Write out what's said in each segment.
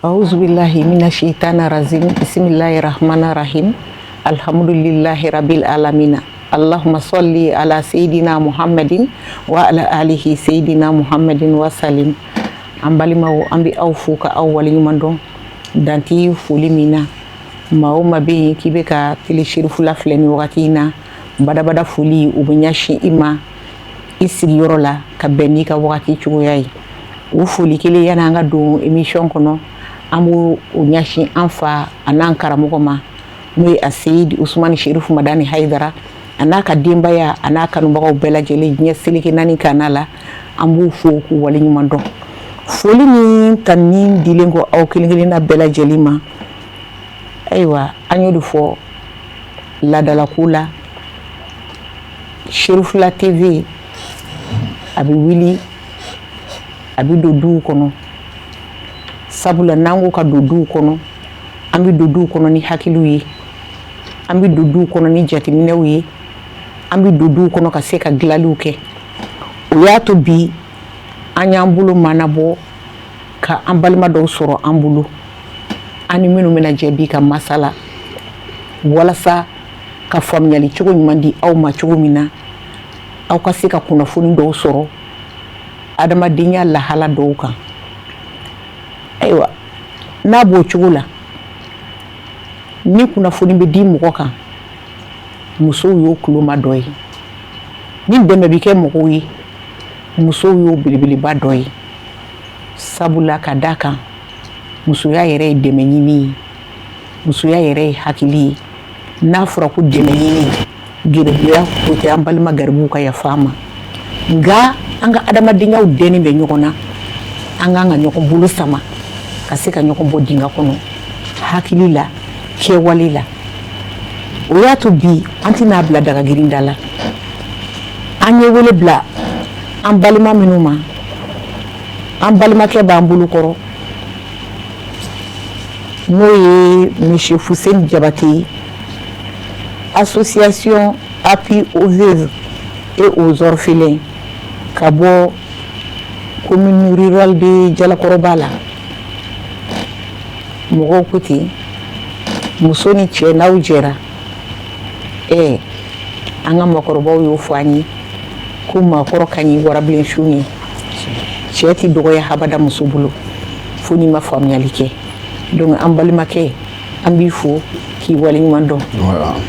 A'udzu billahi minasyaitonir rajim. Bismillahirrahmanirrahim. Alhamdulillahi rabbil alamin. Allahumma sholli ala sayidina Muhammadin wa ala alihi sayidina Muhammadin wa salim. An balimaw an bɛ aw fo ka aw waleɲuman dɔn danti foli min na maa o maa bɛ yen k'i bɛ ka telesirifula filɛ ni wagati in na badabada foli u bɛ ɲɛsin i ma i sigiyɔrɔ la ka bɛn n'i ka wagati cogoya ye o foli kelen yani an ka don émission kɔnɔ an b'o ɲɛsin an fa a n'an karamɔgɔ ma n'o ye a Seyidi Usumani Sherifu Madani Hayidara a n'a ka denbaya a n'a kanubagaw bɛɛ lajɛlen diɲɛ seleke naani kana la an b'u fo k'u waleɲuman dɔn. Foli min tani dilen ko aw kelen-kelenna bɛɛ lajɛlen ma ayiwa an y'o de fɔ ladalako la Sherifula TV a bɛ wuli a bɛ don duw kɔnɔ sabula n'an ko ka don duw kɔnɔ an bɛ don duw kɔnɔ ni hakiliw ye an bɛ don duw kɔnɔ ni jateminɛw ye an bɛ don duw kɔnɔ ka se ka dilaliw kɛ o y'a to bi an y'an bolo manabɔ ka an balima dɔw sɔrɔ an bolo an ni minnu bɛna jɛ bi ka masala walasa ka faamuyali cogo ɲuman di aw ma cogo min na aw ka se ka kunnafoni dɔw sɔrɔ adamadenya lahala dɔw kan ayiwa n'a b'o cogo la ni kunnafoni bɛ di mɔgɔ kan musow y'o kuloma dɔ ye ni dɛmɛ bɛ kɛ mɔgɔw ye musow y'o belebeleba dɔ ye sabula ka d'a kan musoya yɛrɛ ye dɛmɛ ɲini ye musoya yɛrɛ ye hakili ye n'a fɔra ko dɛmɛ ɲini gɛrɛbuya o tɛ an balima garibuw ka yafa ma nka an ka adamadenyaw dɛnnen bɛ ɲɔgɔn na an k'an ka ɲɔgɔn bolo sama ka se ka ɲɔgɔn bɔ dingɛ kɔnɔ hakili la kɛwale la o y'a to bi an tɛna bila dagagirinda la an ye wele bila an balima minnu ma an balimakɛ b'an bolo kɔrɔ n'o ye Monsieur Fuseni Jabate association appui aux veuves et aux orphelins ka bɔ commune rurale de Jalakɔrɔba la mɔgɔw ko ten muso ni cɛ n'aw jɛra an ka mɔgɔkɔrɔbaw y'o fɔ an ye ko maakɔrɔ ka ɲi warabilen su ye cɛ tɛ dɔgɔya habada muso bolo fo n'i ma faamuyali kɛ donc an balimakɛ an b'i fo k'i waleɲuman dɔn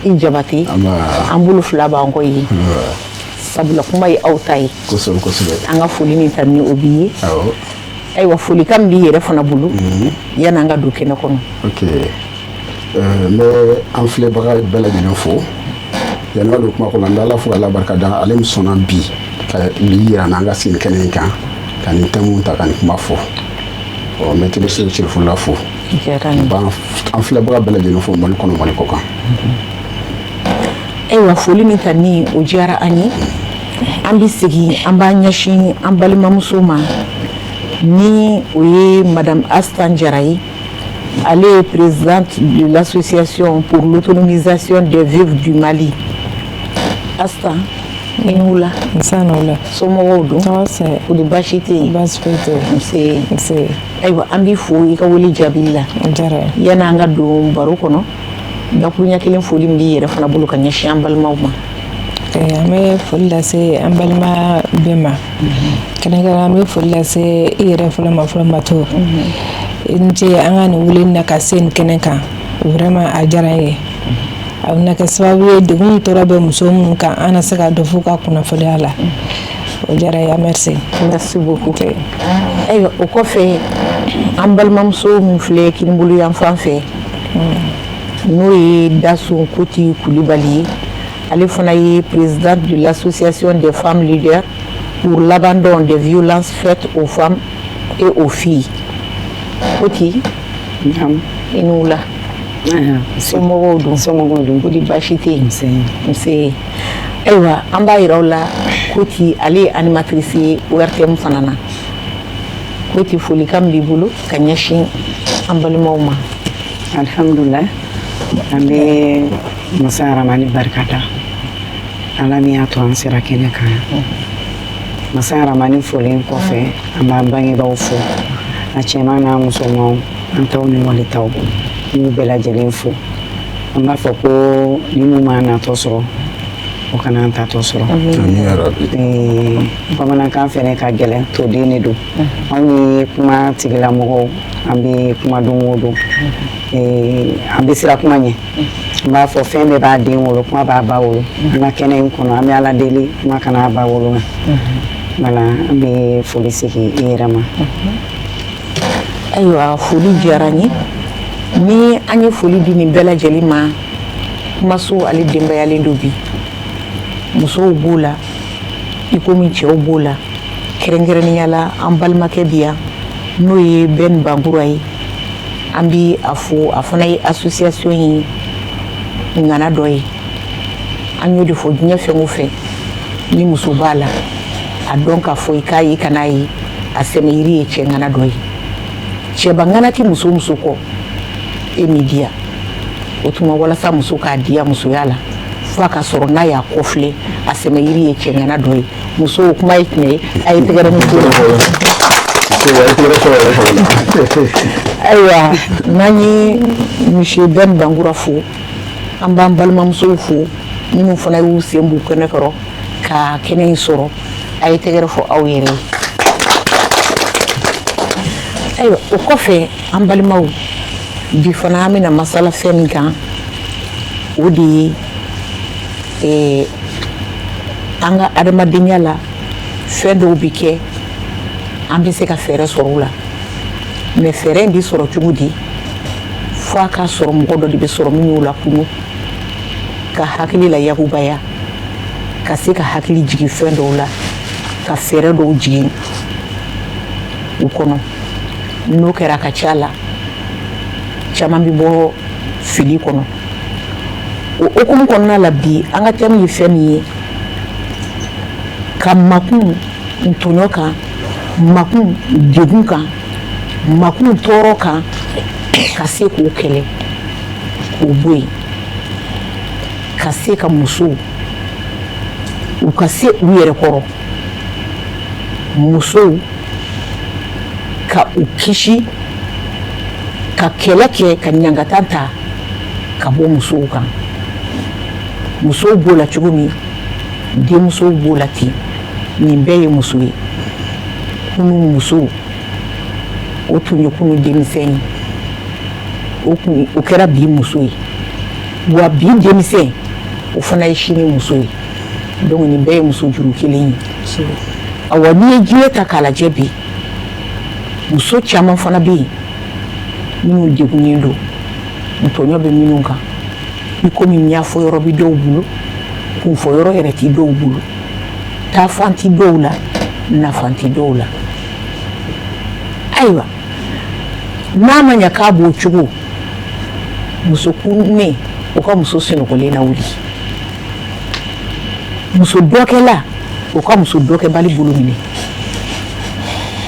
i Jabate an bolo fila b'an kɔ ye sabula kuma ye aw ta ye an ka foli ni tani o b'i ye ayiwa folikan min b'i yɛrɛ fana bolo yanni an ka don kɛnɛ kɔnɔ. n bɛ an filɛbaga bɛɛ lajɛlen fo yanni ka don kuma kɔnɔ n bɛ Ala fo k'Ala barika da ale min sɔnna bi ka bi yira n'an ka sigi kɛnɛ in kan ka nin thème ta ka nin kuma fɔ n bɛ telesiraw Sherifula fo an filɛbaga bɛɛ lajɛlen fo Mali kɔnɔ Mali kɔ kan. Ayiwa foli ni tani o diyara an ye an bɛ segin an b'a ɲɛsin an balimamuso ma ni o ye Madame Astan Jara ye ale ye présidente de l'association pour l'autonomisation des veuves du Mali. Astan i ni wula somɔgɔw don o de baasi tɛ yen nse ayiwa an b'i fo i ka wele jaabili la yanni an ka don baro kɔnɔ dakuruɲɛ kelen foli min b'i yɛrɛ fana bolo ka ɲɛsin an balimaw ma. An bɛ foli lase an balima bɛɛ ma kɛrɛnkɛrɛnnen an bɛ foli lase i yɛrɛ fɔlɔ ma to n cɛ an ka nin wele na ka se nin kɛnɛ kan vraiment a diyara n ye a bɛna kɛ sababu ye degun tɔɔrɔ bɛ muso minnu kan an na se ka dɔ f'u ka kunnafoniya la o diyara n ye merci beaucoup. Ayiwa o kɔfɛ an balimamuso min filɛ kinibolo yan fan fɛ n'o ye Dasun Koti Kulibali ye ale fana ye présidente de l'association des femmes leaders pour l'abandon des violences faites aux femmes et aux filles. Koti i ni wula somɔgɔw don ko di baasi tɛ yen nse ayiwa an b'a yira aw la Koti ale ye animatrice ye ORTM fana na Koti folikan min b'i bolo ka ɲɛsin an balimaw ma. Alhamdulillah an bɛ Masa Ramani barikada Ala min y'a to an sera kɛnɛ kan Masa Ramani folen kɔfɛ an b'an bangebaaw fo a cɛman n'a musomanw an taw ni wali taw ni bɛɛ lajɛlen fo an b'a fɔ ko ni mun ma natɔ sɔrɔ o kana an tatɔ sɔrɔ bamanankan fɛnɛ ka gɛlɛn toden de don anw ye kuma tigilamɔgɔw an bɛ kuma don o don an bɛ sira kuma ɲɛ an b'a fɔ fɛn bɛɛ b'a den wolo kuma b'a ba wolo an ka kɛnɛ in kɔnɔ an bɛ ala deli kuma kana a ba wolo ma voilà an bɛ foli segin i yɛrɛ ma ayiwa foli diyara n ye ni an ye foli di nin bɛɛ lajɛlen ma kumaso ale denbayalen don bi musow b'o la i komi cɛw b'o la kɛrɛnkɛrɛnnenya la an balimakɛ bi yan n'o ye Ben Bankura ye an bi a fo a fana ye association ye ŋana dɔ ye an y'o de fɔ diɲɛ fɛn o fɛn ni muso b'a la a dɔn k'a fɔ i k'a ye ka n'a ye a sɛmɛ yiri ye cɛ ŋana dɔ ye cɛba ŋana tɛ muso kɔ e m'i diya o tuma walasa muso k'a diya musoya la fo a ka sɔrɔ n'a y'a kɔfilɛ a sɛmɛ yiri ye cɛ ŋana dɔ ye muso kuma ye tiɲɛ ye a ye tɛgɛrɛ min ko ayiwa n'an ye monsieur Ben Bankura fo an b'an balimamusow fo minnu fana y'u sen b'u kɛnɛ kɔrɔ ka kɛnɛ in sɔrɔ a ye tɛgɛrɛ fɔ aw yɛrɛ ye ayiwa o kɔfɛ an balimaw bi fana an bɛna masala fɛn min kan o de ye an ka adamadenya la fɛn dɔw bi kɛ an bɛ se ka fɛɛrɛ sɔrɔ o la mais fɛɛrɛ in bɛ sɔrɔ cogo di fo a ka sɔrɔ mɔgɔ dɔ de bɛ sɔrɔ min y'o lakunu ka hakili la yakubaya ka se ka hakili jigin fɛn dɔw la ka fɛɛrɛ dɔw jigin u kɔnɔ n'o kɛra a ka ca la caman bɛ bɔ fili kɔnɔ o hukumu kɔnɔna la bi an ka thème ye fɛn min ye ka makun ntɔɲɔ kan makun degun kan makun tɔɔrɔ kan ka se k'o kɛlɛ k'o bɔ yen ka se ka musow u ka se u yɛrɛ kɔrɔ musow ka u kisi ka kɛlɛ kɛ ka ɲangata ta ka bɔ musow kan musow b'o la cogo min denmusow b'o la ten nin bɛɛ ye muso ye kunu musow o tun ye kunu denmisɛn ye o kɛra bi muso ye wa bi denmisɛn o fana ye sini muso ye donc nin bɛɛ ye muso juru kelen ye awa n'i ye diɲɛ ta k'a lajɛ bi muso caman fana bɛ yen minnu degunnen don ntɔɲɔ bɛ minnu kan i komi n y'a fɔ yɔrɔ bɛ dɔw bolo kunfɔ yɔrɔ yɛrɛ tɛ dɔw bolo taafan tɛ dɔw la nafan tɛ dɔw la ayiwa n'a ma ɲɛ k'a b'o cogo muso kunnen o ka muso sunɔgɔlen lawuli muso dɔkɛla o ka muso dɔkɛbali bolo minɛ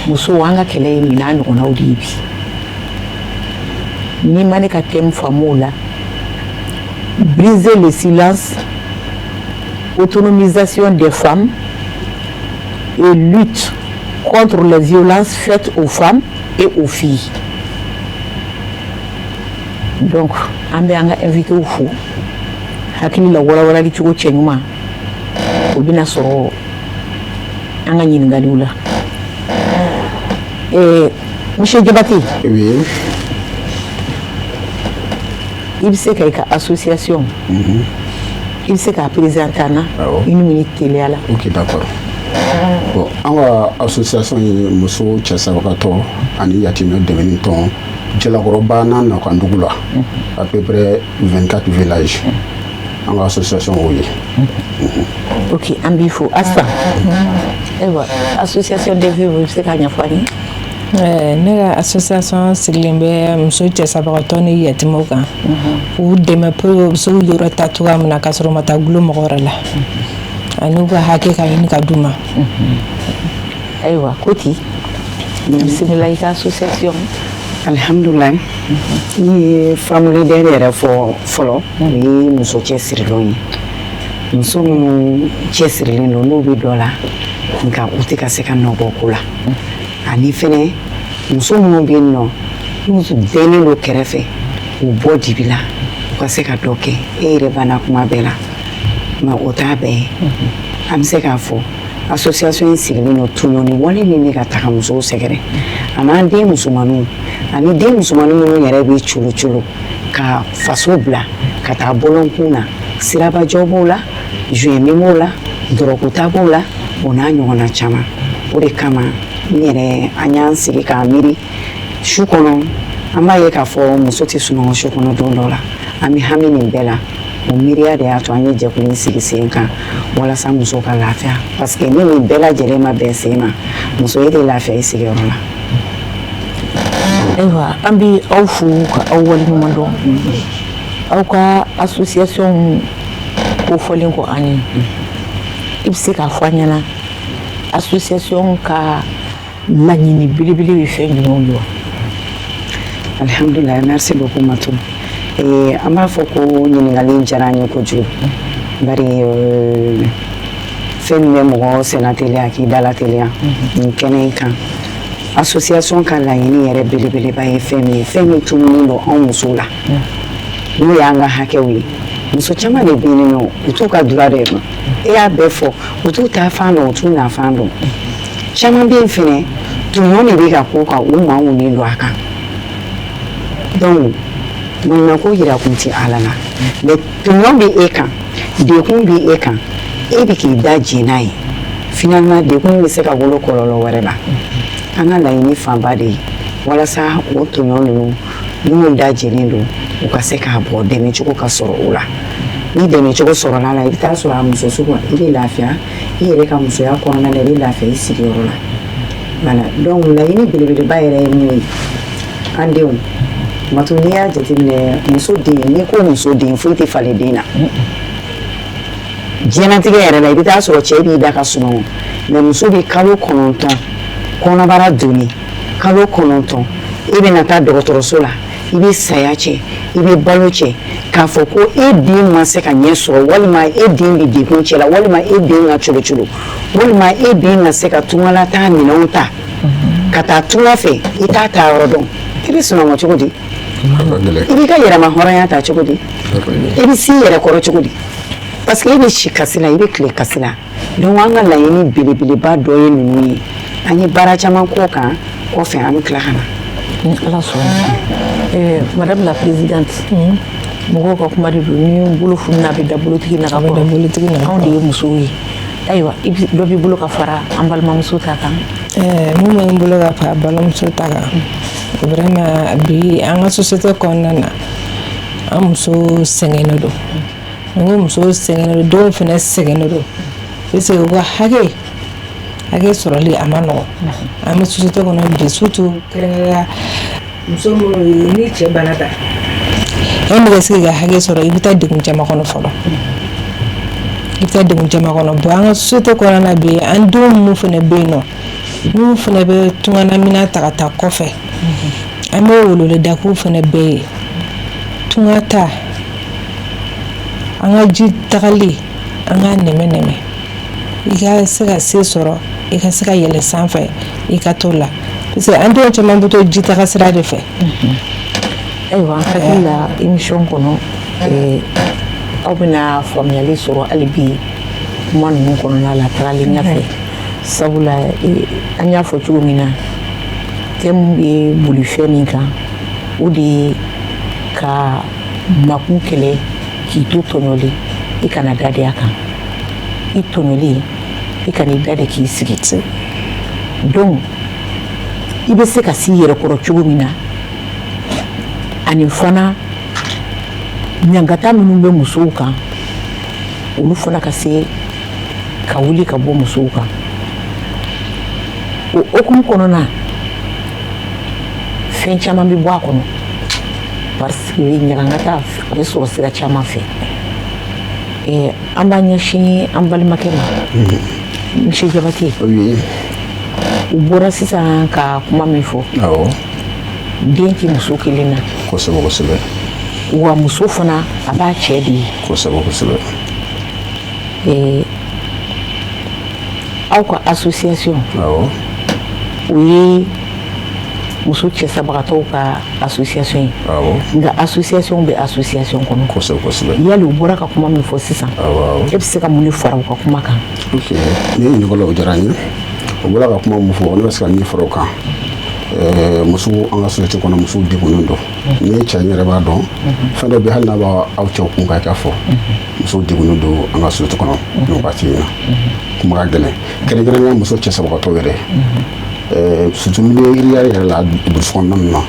muso an ka kɛlɛ ye nin n'a ɲɔgɔnnaw de ye bi n'i ma ne ka thème faamu o la briser le silence autonomisation des femmes et lutte contre les violences faites aux femmes et aux filles. Donc, an bɛ an ka invité fo hakili la walawalali cogo cɛ ɲuman o bɛna sɔrɔ an ka ɲininkaliw la. Monsieur Diabaté, oui. I bɛ se ka i ka association i bɛ se k'a présenter an na une minute teliya la. Ok, d'accord. Bon, an ka association ye muso cɛsabagatɔ ani yatimɛ dɛmɛni tɔn Jalakɔrɔba n'a Nakandugu la à peu près 24 villages. An ka association o ye. Ok, an b'i fo Asta. Ayiwa association des veuves i bɛ se k'a ɲɛfɔ an ye. Ne ka association sigilen bɛ muso cɛsabagatɔ ni yatimɛw kan k'u dɛmɛ pour que u bɛ se k'u yɔrɔ ta cogoya min na k'a sɔrɔ u ma taa gulo mɔgɔ wɛrɛ la ani u ka hakɛ ka ɲini ka d'u ma. Ayiwa Koti bisimila i ka association. Alhamdulillah ni ye femme leader yɛrɛ fɔ fɔlɔ o ye muso cɛsirilenw ye muso minnu cɛsirilen don n'u bɛ dɔ la nka u tɛ ka se ka nɔ bɔ ko la ani fɛnɛ muso minnu bɛ yen nɔ muso bɛnnen don kɛrɛfɛ u bɔ dibi la u ka se ka dɔ kɛ e yɛrɛ banna kuma bɛɛ la mais o t'a bɛɛ ye an bɛ se k'a fɔ association in sigilen don tɔɲɔ ni wale min bɛ ka taga musow sɛgɛrɛ a n'an den musomaninw ani den musomanin minnu yɛrɛ bɛ colo ka faso bila ka taa bɔlɔnkun na sirabajɔ b'o la juin b'o la dɔrɔkota b'o la o n'a ɲɔgɔnna caman o de kama n yɛrɛ an y'an sigi k'a miiri su kɔnɔ an b'a ye k'a fɔ muso tɛ sunɔgɔ su kɔnɔ don dɔ la an bɛ hami nin bɛɛ la o miiriya de y'a to an ye jɛkulu in sigi sen kan walasa musow ka lafiya parce que ni nin bɛɛ lajɛlen ma bɛn sen ma muso e tɛ lafiya i sigiyɔrɔ la. Ayiwa an bɛ aw fo ka aw waleɲuman dɔn aw ka association kofɔlen kɔ an ye i bɛ se k'a fɔ an ɲɛna association ka laɲini belebele bɛ fɛn jumɛnw ye wa? Alhamdulillah, merci beaucoup Matou. An b'a fɔ ko ɲininkali in diyara an ye kojugu bari fɛn min bɛ mɔgɔ senna teliya k'i dala teliya nin kɛnɛ in kan association ka laɲini yɛrɛ belebeleba ye fɛn min ye fɛn min tununnen don anw musow la n'o y'an ka hakɛw ye muso caman de bɛ yen nɔ u t'u ka droit de dɔn e y'a bɛɛ fɔ u t'u ta fan dɔn u t'u na fan dɔn caman bɛ yen fɛnɛ tɔɲɔ de bɛ ka k'u kan u mankunnen don a kan donc ko yira kun tɛ ala la mais tɔɲɔ bɛ e kan dekun bɛ e kan e bɛ k'i da jɛn n'a ye finalement dekun bɛ se ka wolo kɔlɔlɔ wɛrɛ la an ka laɲini fanba de ye walasa o tɔɲɔ ninnu minnu da jɛnnen don u ka se k'a bɔ dɛmɛcogo ka sɔrɔ o la ni dɛmɛcogo sɔrɔla la i bɛ taa sɔrɔ a muso sugu i bɛ lafiya i yɛrɛ ka musoya kɔnɔna la i bɛ lafiya i sigiyɔrɔ la voilà donc laɲini belebeleba yɛrɛ ye mun ye an denw Matou n'i y'a jateminɛ muso den n'i ko muso den foyi tɛ falen den na diɲɛlatigɛ yɛrɛ la i bɛ taa sɔrɔ cɛ b'i da ka sunɔgɔ mais muso bɛ kalo 9 kɔnɔbara donni kalo 9 i bɛna taa dɔgɔtɔrɔso la i bɛ saya cɛ i bɛ balo cɛ k'a fɔ ko e den ma se ka ɲɛ sɔrɔ walima e den bɛ degun cɛ la walima e den ka colo walima e den ka se ka tunga taa minɛnw ta ka taa tunga fɛ i t'a ta yɔrɔ dɔn i bɛ sunɔgɔ cogo di i b'i ka yɛrɛma hɔrɔnya ta cogo di i bɛ s'i yɛrɛ kɔrɔ cogo di parce que e bɛ si kasi la i bɛ tile kasi la donc an ka laɲini belebeleba dɔ ye ninnu ye an ye baara caman k'o kan kɔfɛ an bɛ tila ka na. Ni ala sɔnna madame la présidente mɔgɔw ka kuma de don ni bolo fununa a bɛ da bolotigi na ka kɔrɔ anw de ye musow ye ayiwa dɔ b'i bolo ka fara an balimamuso ta kan. Mun bɛ n bolo ka fara balimamuso ta kan vraiment bi an ka société kɔnɔna na an muso sɛgɛnnen don ni ko muso sɛgɛnnen don denw fana sɛgɛnnen don parce que u ka hakɛ sɔrɔli a ma nɔgɔn an bɛ société kɔnɔ bi surtout kɛrɛnkɛrɛnya muso minnu ni cɛ bana ta e ma se ka hakɛ sɔrɔ i bɛ taa degun caman kɔnɔ fɔlɔ i bɛ taa degun caman kɔnɔ bon an ka société kɔnɔna bi an denw minnu fana bɛ yen nɔ minnu fana bɛ tungana mina ta ka taa kɔfɛ an bɛ weleweleda k'u fana bɛɛ ye tunga ta an ka ji tagali an ka nɛmɛ i ka se ka se sɔrɔ i ka se ka yɛlɛ sanfɛ i ka t'o la parce que an denw caman bɛ to ji taga sira de fɛ. Ayiwa an hakili la émission kɔnɔ aw bɛna faamuyali sɔrɔ hali bi kuma ninnu kɔnɔna la tagalen ɲɛfɛ sabula an y'a fɔ cogo min na thème bɛ boli fɛn min kan o de ye ka makun kɛlɛ k'i to tɔɲɔli i kana da de a kan i tɔɲɔli i kana i da de k'i sigi donc i bɛ se ka s'i yɛrɛ kɔrɔ cogo min na ani fana ɲangata minnu bɛ musow kan olu fana ka se ka wuli ka bɔ musow kan o hukumu kɔnɔna fɛn caman bɛ bɔ a kɔnɔ parce que ɲagangata a bɛ sɔrɔ sira caman fɛ an b'a ɲɛsin an balimakɛ ma monsieur Jabate u bɔra sisan ka kuma min fɔ den tɛ muso kelen na kosɛbɛ wa muso fana a b'a cɛ de ye kosɛbɛ aw ka association o ye muso cɛ sabagatɔw ka association ye nka association bɛ association kɔnɔ kosɛbɛ yali u bɔra ka kuma min fɔ sisan e bɛ se ka mun de fara u ka kuma kan ni ye ɲininkali o diyara n ye u bɔra ka kuma mun fɔ ne bɛ se ka min fara o kan muso an ka société kɔnɔ musow degunnen don ni ye cɛ yɛrɛ b'a dɔn fɛn dɔ bɛ hali n'a b'aw cɛw kun ka fɔ musow degunnen don an ka société kɔnɔ nin wagati in na kuma ka gɛlɛn kɛrɛnkɛrɛnnenya muso cɛ sabagatɔ yɛrɛ surtout miliyariya yɛrɛ la burusi kɔnɔna ninnu na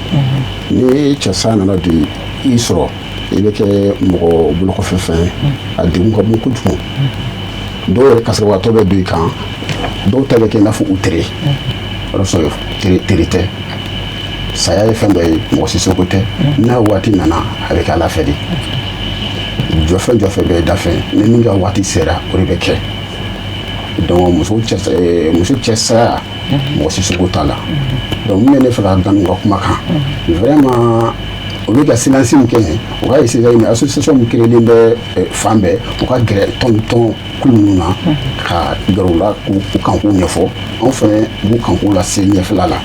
ni cɛ sa nana de i sɔrɔ i bɛ kɛ mɔgɔ bolokɔfɛ fɛn ye a degun ka bon kojugu dɔw yɛrɛ kasarabagatɔ bɛ don i kan dɔw ta bɛ kɛ i n'a fɔ u tere o sɔrɔ tere tɛ saya ye fɛn dɔ ye mɔgɔ si seko tɛ n'a waati nana a bɛ kɛ ala fɛ de jɔfɛn bɛɛ da fɛ ni min ka waati sera o de bɛ kɛ donc muso cɛ saya mɔgɔ si seko t'a la donc min bɛ ne fɛ ka ganu ka kuma kan vraiment olu ka silence min kɛ o ka essayer ni association min créelen bɛ fan bɛɛ u ka gɛrɛ tɔn kulu ninnu na ka gɛrɛ u la k'u kanko ɲɛfɔ anw fɛnɛ b'u kanko lase ɲɛfɛla la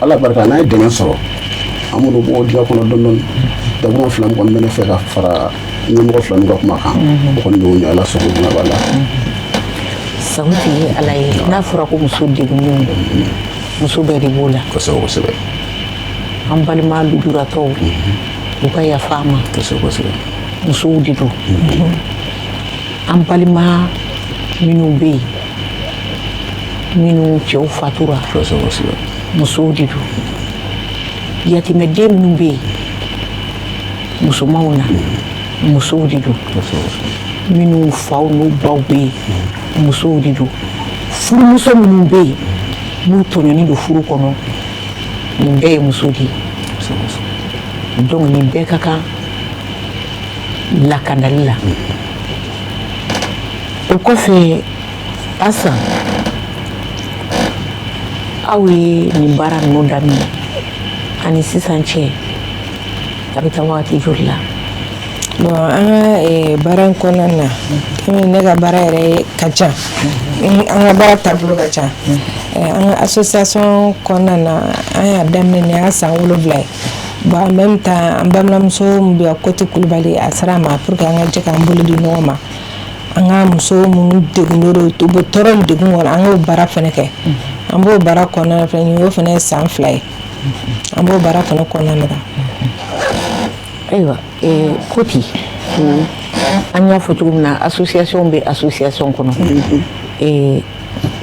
ala barika n'a ye dɛmɛ sɔrɔ an b'olu bɔ diɲɛ kɔnɔ dɔɔni dabɔn fila min kɔni bɛ ne fɛ ka fara ɲɛmɔgɔ fila min ka kuma kan o kɔni bɛ o ɲɛ ala sɔrɔ bonya b'a la sago tɛ ye ala ye n'a fɔra ko muso degunnenw muso bɛɛ de b'o la kosɛbɛ an balima lujuratɔw u ka yafa an ma musow de don an balima minnu bɛ yen minnu cɛw fatura musow de don yatimɛden minnu bɛ yen musomanw na musow de don minnu faw n'u baw bɛ yen musow de don furumuso minnu bɛ yen n'u tɔɲɔni don furu kɔnɔ nin bɛɛ ye muso de ye donc nin bɛɛ ka kan lakanali la o kɔfɛ Asan aw ye nin baara ninnu daminɛ ani sisan cɛ a bɛ taa wagati joli la bon an ka baara in kɔnɔna na komi ne ka baara yɛrɛ ka ca an ka baara taabolo ka ca an ka association kɔnɔna na an y'a daminɛ ni y'a san 7 ye bon en même temps an balimamuso min bɛ Koti Kulibali a sera ma pour que an ka jɛ k'an bolo di ɲɔgɔn ma an ka muso minnu degunnen don u bɛ tɔɔrɔ ni degun kɔnɔ an k'o baara fana kɛ an b'o baara kɔnɔna na fana nin y'o fana ye san 2 ye an b'o baara fana kɔnɔna na ayiwa Koti an y'a fɔ cogo min na association bɛ association kɔnɔ e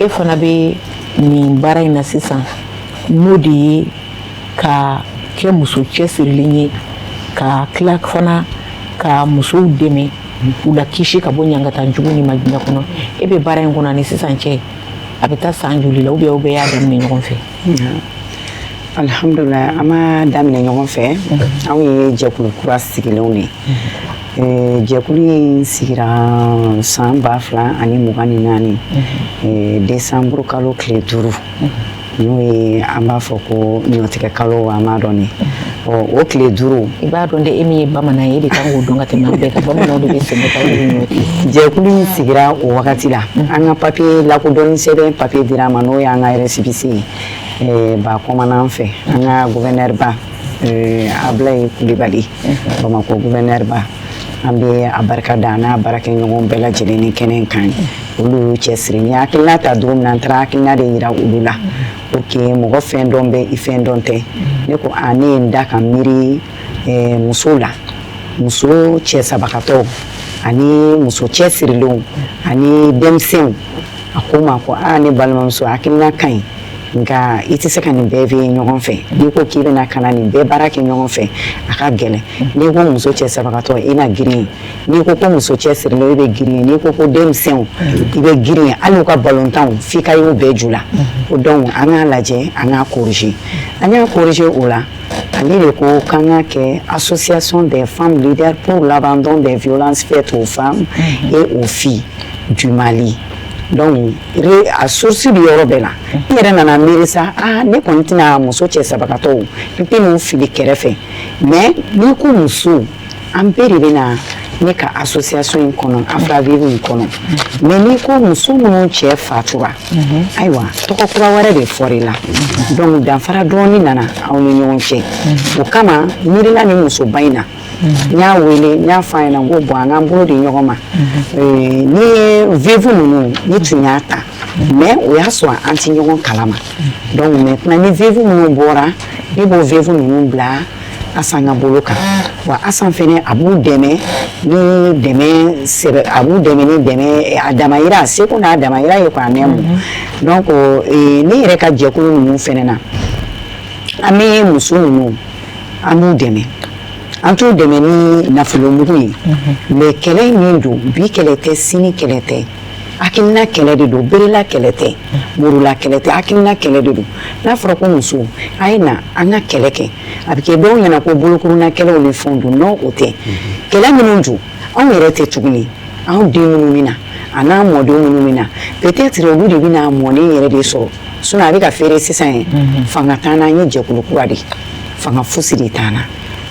fana bɛ nin baara in na sisan n'o de ye ka kɛ muso cɛsirilen ye ka tila fana ka musow dɛmɛ u la kisi ka bɔ ɲangata jugu ni majuna kɔnɔ e bɛ baara in kɔnɔ ni sisan cɛ a bɛ taa san joli la ou bien y'a daminɛ ɲɔgɔn fɛ alhamdulillah an ma daminɛ ɲɔgɔn fɛ anw ye jɛkulu kura sigilenw de jɛkulu in sigira san 2024 décembre kalo tile 5 n'o ye an b'a fɔ ko ɲɔtigɛ kalo an b'a dɔn ne o tile 5 i b'a dɔn de e min ye bamanan ye e de kan k'o dɔn ka tɛmɛ an bɛɛ kan bamananw de bɛ sɛnɛ ka ɲɔti jɛkulu in sigira o wagati la an ka papier lakodɔnni sɛbɛn papier dira ma n'o y'an ka récépissé ye ba kɔmanan fɛ an ka gouverneur ba Ablaye Kulibali Bamako gouverneur ba an bɛ a barika da n'a baarakɛɲɔgɔn bɛɛ lajɛlen ni kɛnɛ kan olu cɛsiri ni hakilina ta don min na an taara hakilina de yira olu la pour que mɔgɔ fɛn dɔn bɛ i fɛn dɔn tɛ ne ko ne ye n da ka miiri musow la muso cɛsabagatɔw ani muso cɛsirilenw ani denmisɛnw a ko n ma ko ne balimamuso hakilina ka ɲi nka i tɛ se ka nin bɛɛ kɛ ɲɔgɔn fɛ n'i ko k'i bɛna ka na nin bɛɛ baara kɛ ɲɔgɔn fɛ a ka gɛlɛn n'i ko muso cɛsabagatɔ i na girin n'i ko muso cɛsirilenw i bɛ girin n'i ko denmisɛnw i bɛ girin hali u ka balontanw f'i ka y'u bɛɛ ju la o donc an k'a lajɛ an k'a corriger an y'a corriger o la ale de ko k'an ka kɛ association des femmes leaders pour l'abandon des violences faites aux femmes et aux filles du Mali. Donc a source bi yɔrɔ bɛɛ la i yɛrɛ nana miiri sa ne kɔni tɛna muso cɛsabagatɔw n tɛ n'u fili kɛrɛfɛ mais n'i ko muso an bɛɛ de bɛna ne ka association in kɔnɔ Afravive in kɔnɔ mais ni ko muso minnu cɛ fatura ayiwa tɔgɔ kura wɛrɛ de fɔr'i la donc danfara dɔɔni nana aw ni ɲɔgɔn cɛ o kama miirila ni musoba in na n y'a wele n y'a f'a ɲɛna n ko bon an k'an bolo di ɲɔgɔn ma ni ye Vive ninnu ni tun y'a ta mais o y'a sɔrɔ an tɛ ɲɔgɔn kalama donc maintenant ni Vive minnu bɔra ne b'o Vive ninnu bila Asan ka bolo kan wa Asan fɛnɛ a b'u dɛmɛ ni dɛmɛ sɛbɛ a b'u dɛmɛ ni dɛmɛ a damayira seko n'a damayira ye quoi nɛmu donc ne yɛrɛ ka jɛkulu ninnu fɛnɛ na an bɛ muso ninnu an b'u dɛmɛ an t'u dɛmɛ ni nafolo mugu ye mais kɛlɛ min don bi kɛlɛ tɛ sini kɛlɛ tɛ hakilina kɛlɛ de don berela kɛlɛ tɛ murula kɛlɛ tɛ hakilina kɛlɛ de don n'a fɔra ko muso a ye na an ka kɛlɛ kɛ a bɛ kɛ dɔw ɲɛna ko bolokuruna kɛlɛw ni fɛnw don non o tɛ kɛlɛ minnu don anw yɛrɛ tɛ tuguni anw den minnu bɛ na a n'a mɔdenw minnu bɛ na peut-être olu de bɛ na mɔden yɛrɛ de sɔrɔ sinon a bɛ ka feere sisan ye fanga t'an na an ye jɛkulu kura de fanga fosi de t'an na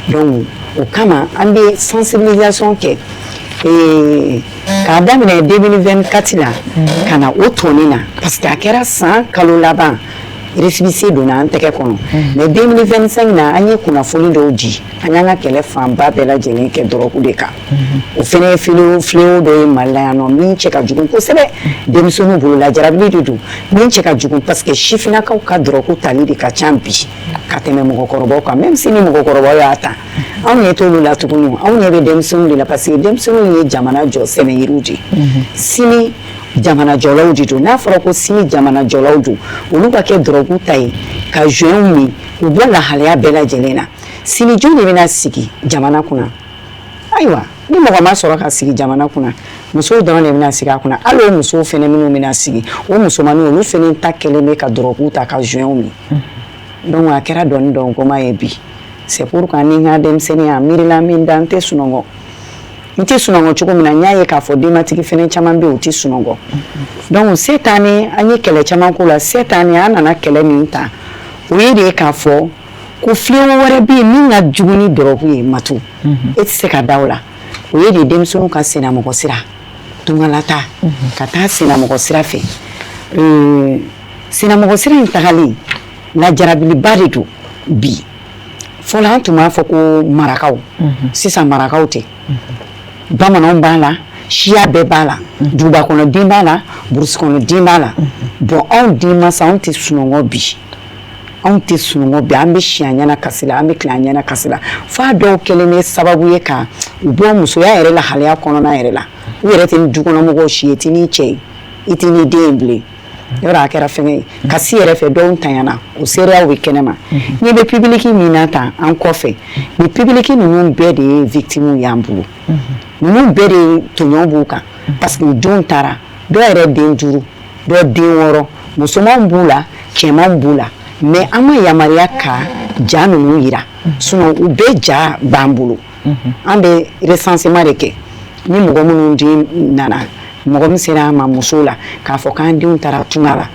donc o kama an bɛ sensibilisation kɛ k'a daminɛ 2024 la ka na o tɔni na parce que a kɛra san kalo laban récépissé donna an tɛgɛ kɔnɔ mais 2025 na an ye kunnafoni dɔw di an y'an ka kɛlɛ fanba bɛɛ lajɛlen kɛ dɔrɔgu de kan o fɛnɛ ye fléau dɔ ye Mali la yan nɔ min cɛ ka jugu kosɛbɛ denmisɛnninw bolo lajarabili de don min cɛ ka jugu parce que sifinnakaw ka dɔrɔgu tali de ka ca bi ka tɛmɛ mɔgɔkɔrɔbaw kan même si ni mɔgɔkɔrɔbaw y'a ta anw ɲɛ t'olu la tuguni anw ɲɛ bɛ denmisɛnninw de la parce que denmisɛnninw ye jamana jɔ sɛnɛyiriw de sini jamana jɔlaw de don n'a fɔra ko sini jamana jɔlaw don olu ka kɛ dɔrɔgu ta ye ka joints min u bɔ lahalaya bɛɛ lajɛlen na sini jɔn de bɛna sigi jamana kunna ayiwa ni mɔgɔ ma sɔrɔ ka sigi jamana kunna musow dɔrɔn de bɛna sigi a kunna hali o musow fɛnɛ minnu bɛna sigi o musomaninw olu fɛnɛ ta kɛlen bɛ ka dɔrɔgu ta ka joints min donc a kɛra dɔɔni dɔɔni koma ye bi c'est pourquoi ni n ka denmisɛnninya miirila min da n tɛ sunɔgɔ n tɛ sunɔgɔ cogo min na n y'a ye k'a fɔ denbatigi fɛnɛ caman bɛ yen u tɛ sunɔgɔ donc cette année an ye kɛlɛ caman k'o la cette année an nana kɛlɛ min ta o ye de ye k'a fɔ ko fléau wɛrɛ bɛ yen min ka jugu ni dɔrɔgu ye Matu e tɛ se ka da o la o ye de denmisɛnninw ka sennamɔgɔ sira tungalata ka taa sennamɔgɔ sira fɛ sennamɔgɔ sira in tagali lajarabiliba de don bi fɔlɔ an tun b'a fɔ ko marakaw sisan marakaw tɛ bamananw b'a la siya bɛɛ b'a la duguba kɔnɔ den b'a la burusi kɔnɔ den b'a la bon anw den mansa anw tɛ sunɔgɔ bi anw tɛ sunɔgɔ bi an bɛ si an ɲɛna kasi la an bɛ tile an ɲɛna kasi la f'a dɔw kɛlen bɛ sababu ye ka u bɔ musoya yɛrɛ la halaya kɔnɔna yɛrɛ la u yɛrɛ tɛ ni dukɔnɔmɔgɔw si ye i tɛ n'i cɛ ye i tɛ n'i den ye bilen yɔrɔ a kɛra fɛngɛ ye kasi yɛrɛ fɛ dɔw tanyana o seereyaw bɛ kɛnɛma n'i bɛ pibiliki min na ta an kɔfɛ ni pibiliki ninnu bɛɛ de ye victimes y'an bolo ninnu bɛɛ de tɔɲɔn b'u kan parce que u denw taara dɔw yɛrɛ den 5 dɔw den 6 musomanw b'u la cɛmanw b'u la mais an ma yamaruya ka ja ninnu yira sinon u bɛɛ ja b'an bolo an bɛ recensement de kɛ ni mɔgɔ minnu den nana mɔgɔ min sera an ma muso la k'a fɔ k'an denw taara tunga la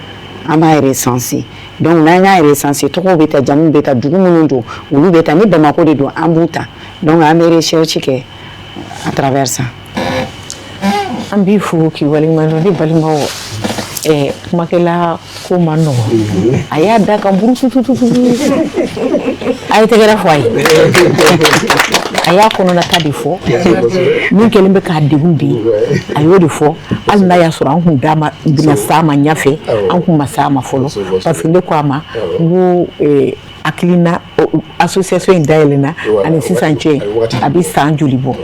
an b'a recenser donc n'an y'a recenser tɔgɔw bɛ ta jamu bɛ ta dugu minnu don olu bɛ ta ni Bamako de don an b'u ta donc an bɛ recherche kɛ à travers ça an b'i fo k'i waleɲumandɔn ne balimaw kumakɛla ko man nɔgɔ a y'a da kan burututututu a ye tɛgɛrɛ fɔ a ye a y'a kɔnɔnata de fɔ min kɛlen bɛ k'a degun bi a y'o de fɔ hali n'a y'a sɔrɔ an kun da ma bɛna s'a ma ɲɛfɛ an kun ma s'a ma fɔlɔ parce que ne ko a ma n ko hakilina association in dayɛlɛnna ani sisan cɛ a bɛ san joli bɔ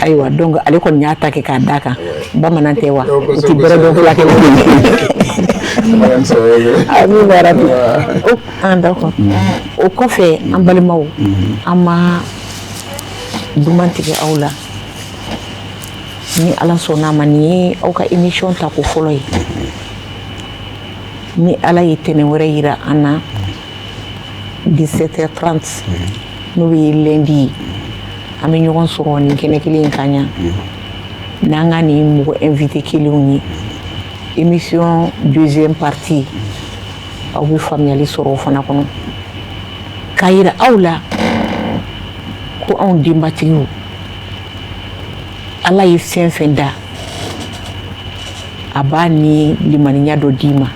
ayiwa donc ale kɔni y'a ta kɛ k'a d'a kan bamanan tɛ wa u tɛ bɛrɛ dɔn fila kɛ ami yarabi d'accord o kɔfɛ an balimaw an ma duman tigɛ aw la ni ala sɔnna ma nin ye aw ka émission ta ko fɔlɔ ye ni ala ye tɛnɛ wɛrɛ yira an na 17h30 n'o bɛ lundi ye an bɛ ɲɔgɔn sɔrɔ nin kɛnɛ kelen in kan ɲa n'an ka nin mɔgɔ invité kelenw ye émission deuxième partie aw bɛ faamuyali sɔrɔ o fana kɔnɔ k'a yira aw la ko anw denbatigiw ala ye fɛn fɛn da a b'a ni limaniya dɔ d'i ma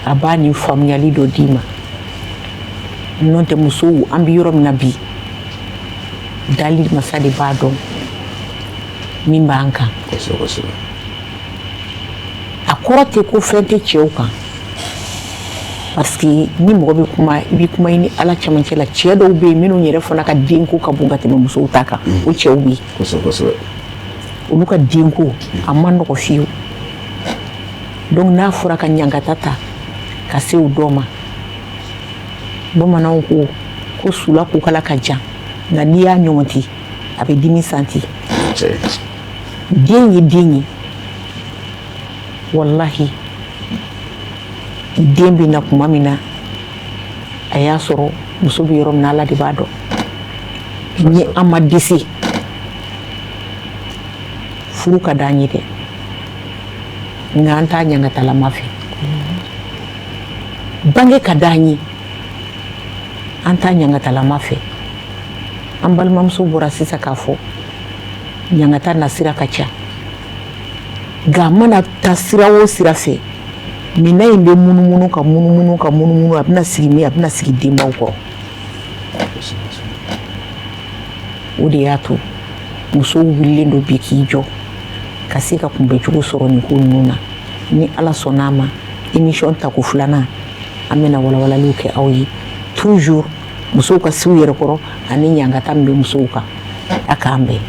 a b'a ni faamuyali dɔ d'i ma n'o tɛ musow an bɛ yɔrɔ min na bi dali masa de b'a dɔn min b'an kan a kɔrɔ tɛ ko fɛn tɛ cɛw kan parce que ni mɔgɔ bɛ kuma i bɛ kuma ni ala cɛmancɛ la cɛ dɔw bɛ yen minnu yɛrɛ fana ka denko ka bon ka tɛmɛ musow ta kan o cɛw bɛ yen olu ka denko a ma nɔgɔ fiyewu donc n'a fɔra ka ɲangata ta ka se o dɔ ma bamananw ko sula ko kala ka jan nka n'i y'a ɲɔgɔnti a bɛ dimi santi den ye den ye wallahi den bɛ na kuma min na a y'a sɔrɔ muso bɛ yɔrɔ min na ala de b'a dɔn ni an ma disi furu ka d'an ye dɛ nka an t'a ɲangatalama fɛ bange ka d'an ye an t'a ɲangatalama fɛ an balimamuso bɔra sisan k'a fɔ ɲangata na sira ka ca nka a mana taa sira o sira fɛ minɛn in bɛ munumunu ka munumunu ka munumunu a bɛna sigi min a bɛna sigi denbaw kɔrɔ o de y'a to musow wulilen don bi k'i jɔ ka se ka kunbɛcogo sɔrɔ nin ko ninnu na ni ala sɔnn'a ma émission tako filanan an bɛna walawalaliw kɛ aw ye toujours musow ka se u yɛrɛ kɔrɔ ani ɲangata min bɛ musow kan a k'an bɛn